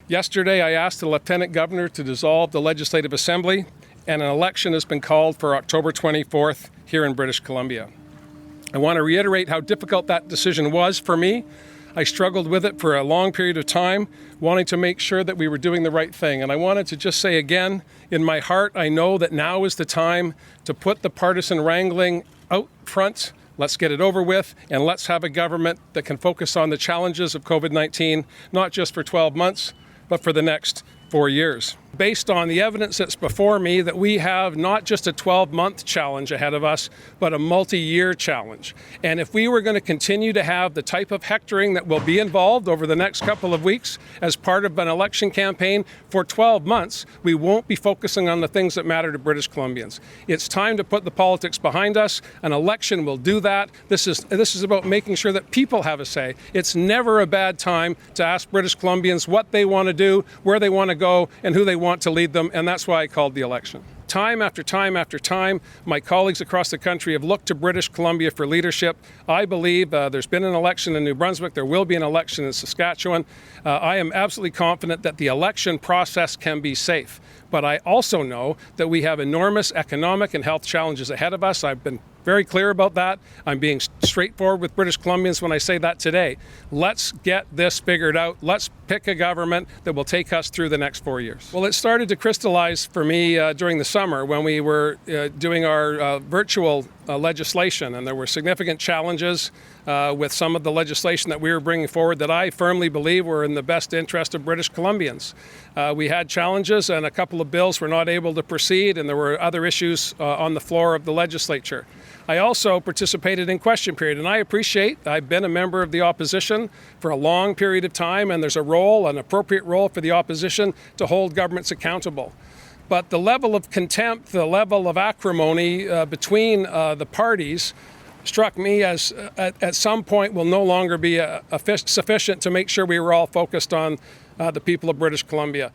Yesterday, I asked the Lieutenant Governor to dissolve the Legislative Assembly, and an election has been called for October 24th here in British Columbia. I want to reiterate how difficult that decision was for me. I struggled with it for a long period of time, wanting to make sure that we were doing the right thing. And I wanted to just say again, in my heart, I know that now is the time to put the partisan wrangling out front. Let's get it over with, and let's have a government that can focus on the challenges of COVID-19, not just for 12 months, but for the next 4 years. Based on the evidence that's before me, that we have not just a 12-month challenge ahead of us, but a multi-year challenge. And if we were going to continue to have the type of hectoring that will be involved over the next couple of weeks as part of an election campaign for 12 months, we won't be focusing on the things that matter to British Columbians. It's time to put the politics behind us. An election will do that. This is about making sure that people have a say. It's never a bad time to ask British Columbians what they want to do, where they want to go, and who they want to lead them, and that's why I called the election. Time after time after time, my colleagues across the country have looked to British Columbia for leadership. I believe there's been an election in New Brunswick, there will be an election in Saskatchewan. I am absolutely confident that the election process can be safe. But I also know that we have enormous economic and health challenges ahead of us. I've been very clear about that. I'm being straightforward with British Columbians when I say that today. Let's get this figured out. Let's pick a government that will take us through the next 4 years. Well, it started to crystallize for me during the summer when we were doing our virtual legislation, and there were significant challenges with some of the legislation that we were bringing forward that I firmly believe were in the best interest of British Columbians. We had challenges, and a couple of bills were not able to proceed, and there were other issues on the floor of the legislature. I also participated in question period, and I appreciate I've been a member of the opposition for a long period of time, and there's a role, an appropriate role for the opposition to hold governments accountable. But the level of contempt, the level of acrimony between the parties struck me as at some point will no longer be sufficient to make sure we were all focused on the people of British Columbia.